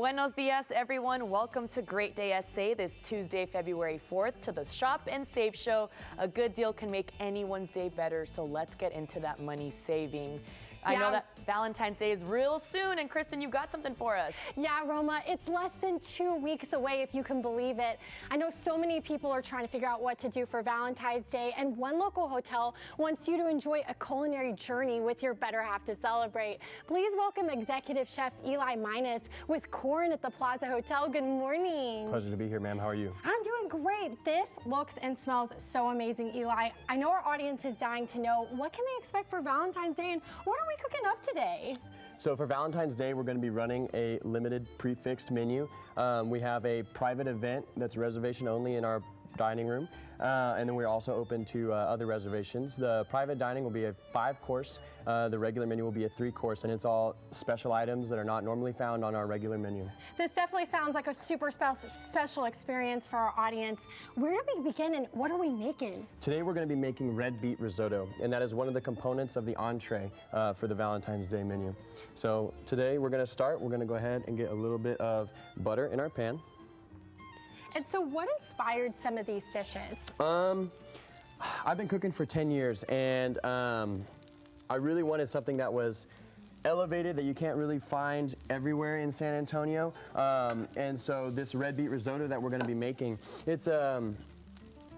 Buenos dias, everyone. Welcome to Great Day SA this Tuesday, February 4th to the Shop and Save Show. A good deal can make anyone's day better, so let's get into that money saving. I know that Valentine's Day is real soon, and Kristen, you've got something for us. Yeah, Roma, it's less than 2 weeks away, if you can believe it. I know so many people are trying to figure out what to do for Valentine's Day, and one local hotel wants you to enjoy a culinary journey with your better half to celebrate. Please welcome Executive Chef Eli Minus with Corinne at the Plaza Hotel. Good morning. Pleasure to be here, ma'am. How are you? I'm doing great. This looks and smells so amazing, Eli. I know our audience is dying to know, what can they expect for Valentine's Day, and what are we cooking up today? So for Valentine's Day, we're going to be running a limited prefixed menu. We have a private event that's reservation only in our dining room, and then we're also open to other reservations. The private dining will be a 5-course, the regular menu will be a 3-course, and it's all special items that are not normally found on our regular menu. This definitely sounds like a super special experience for our audience. Where do we begin and what are we making? Today we're going to be making red beet risotto, and that is one of the components of the entree for the Valentine's Day menu. So today we're going to go ahead and get a little bit of butter in our pan. And so what inspired some of these dishes? I've been cooking for 10 years, and I really wanted something that was elevated, that you can't really find everywhere in San Antonio. And so this red beet risotto that we're going to be making, it's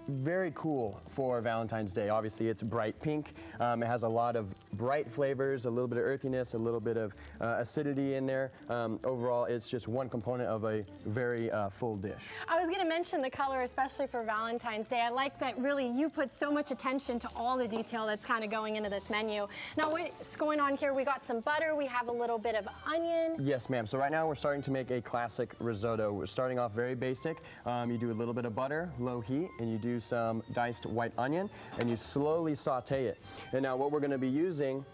very cool for Valentine's Day. Obviously, it's bright pink. It has a lot of bright flavors, a little bit of earthiness, a little bit of acidity in there. Overall, it's just one component of a very full dish. I was going to mention the color, especially for Valentine's Day. I like that really you put so much attention to all the detail that's kind of going into this menu. Now, what's going on here? We got some butter. We have a little bit of onion. Yes, ma'am. So right now we're starting to make a classic risotto. We're starting off very basic. You do a little bit of butter, low heat, and you do some diced white onion, and you slowly saute it. And now what we're going to be using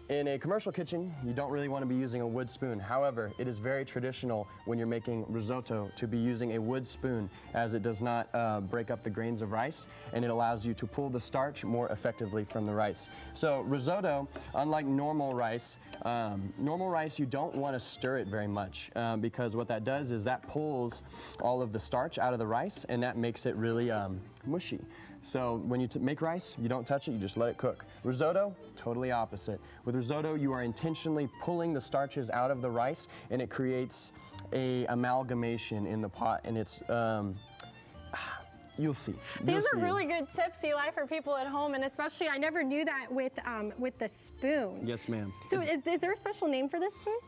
in a commercial kitchen, you don't really want to be using a wood spoon. However, it is very traditional when you're making risotto to be using a wood spoon, as it does not break up the grains of rice, and it allows you to pull the starch more effectively from the rice. So risotto, unlike normal rice you don't want to stir it very much because what that does is that pulls all of the starch out of the rice, and that makes it really mushy. So when you make rice, you don't touch it, you just let it cook. Risotto, totally opposite. With risotto, you are intentionally pulling the starches out of the rice, and it creates a amalgamation in the pot, and it's, you'll see. These are really good tips, Eli, for people at home, and especially I never knew that with the spoon. Yes, ma'am. So is there a special name for this spoon?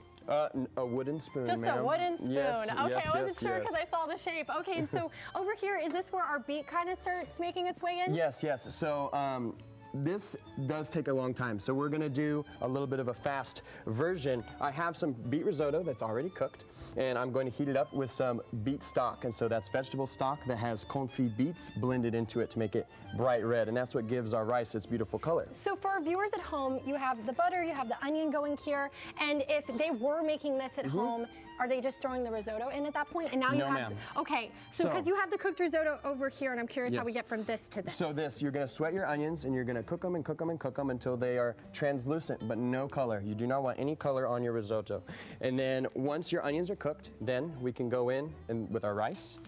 A wooden spoon, Just a wooden spoon. Yes, okay, yes, I wasn't sure yes. because I saw the shape. Okay, and so over here, is this where our beet kind of starts making its way in? Yes, yes. So this does take a long time. So we're gonna do a little bit of a fast version. I have some beet risotto that's already cooked, and I'm going to heat it up with some beet stock. And so that's vegetable stock that has confit beets blended into it to make it bright red. And that's what gives our rice its beautiful color. So for our viewers at home, you have the butter, you have the onion going here. And if they were making this at home, are they just throwing the risotto in at that point? And now you have, okay, so because you have the cooked risotto over here, and I'm curious how we get from this to this. So this, you're gonna sweat your onions, and you're gonna cook them and cook them and cook them until they are translucent, but no color. You do not want any color on your risotto. And then once your onions are cooked, then we can go in and with our rice.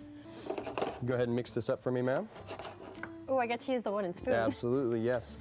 Go ahead and mix this up for me, ma'am. Oh, I get to use the wooden spoon. Absolutely, yes.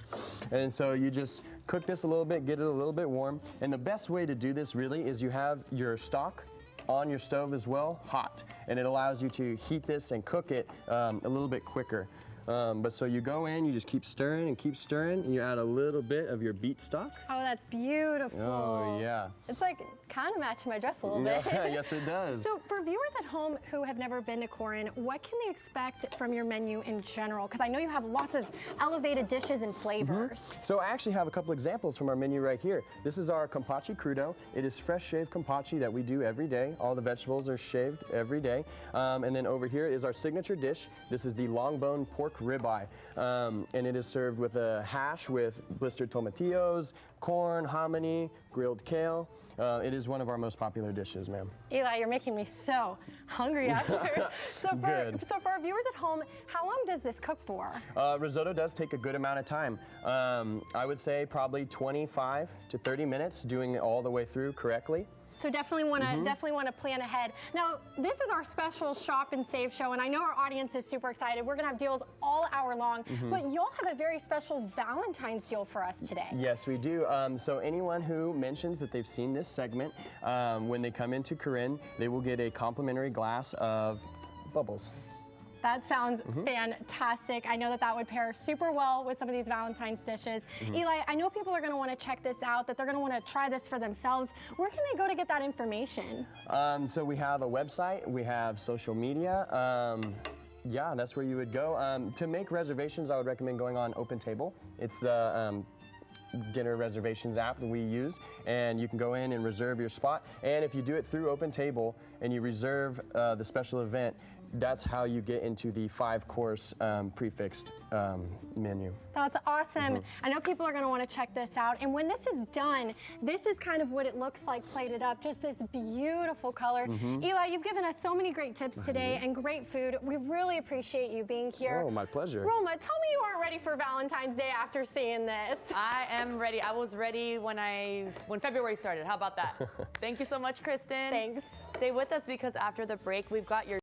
And so you just cook this a little bit, get it a little bit warm. And the best way to do this really is you have your stock on your stove as well, hot. And it allows you to heat this and cook it a little bit quicker. But so you go in, you just keep stirring, and you add a little bit of your beet stock. Oh, that's beautiful. Oh, yeah. It's like kind of matching my dress a little bit. Yes, it does. So for viewers at home who have never been to Corinne, what can they expect from your menu in general? Because I know you have lots of elevated dishes and flavors. So I actually have a couple examples from our menu right here. This is our campachi crudo. It is fresh shaved campachi that we do every day. All the vegetables are shaved every day. And then over here is our signature dish. This is the long bone pork ribeye. And it is served with a hash with blistered tomatillos, corn, hominy, grilled kale. It is one of our most popular dishes, ma'am. Eli, you're making me so hungry out here. So for our viewers at home, how long does this cook for? Risotto does take a good amount of time. I would say probably 25 to 30 minutes doing it all the way through correctly. So definitely want to plan ahead. Now, this is our special shop and save show, and I know our audience is super excited. We're going to have deals all hour long, but you'll have a very special Valentine's deal for us today. Yes, we do. So anyone who mentions that they've seen this segment, when they come into Corinne, they will get a complimentary glass of bubbles. That sounds fantastic. I know that that would pair super well with some of these Valentine's dishes. Eli, I know people are going to want to check this out, that they're going to want to try this for themselves. Where can they go to get that information? So we have a website, we have social media. Yeah, that's where you would go. To make reservations, I would recommend going on Open Table. It's the dinner reservations app that we use, and you can go in and reserve your spot. And if you do it through Open Table and you reserve the special event, that's how you get into the 5-course prefixed menu. That's awesome. I know people are going to want to check this out. And when this is done, this is kind of what it looks like plated up, just this beautiful color. Eli, you've given us so many great tips today and great food. We really appreciate you being here. Oh, my pleasure. Roma, tell me you aren't ready for Valentine's Day after seeing this. I am ready. I was ready when February started. How about that? Thank you so much, Kristen. Thanks. Stay with us because after the break, we've got your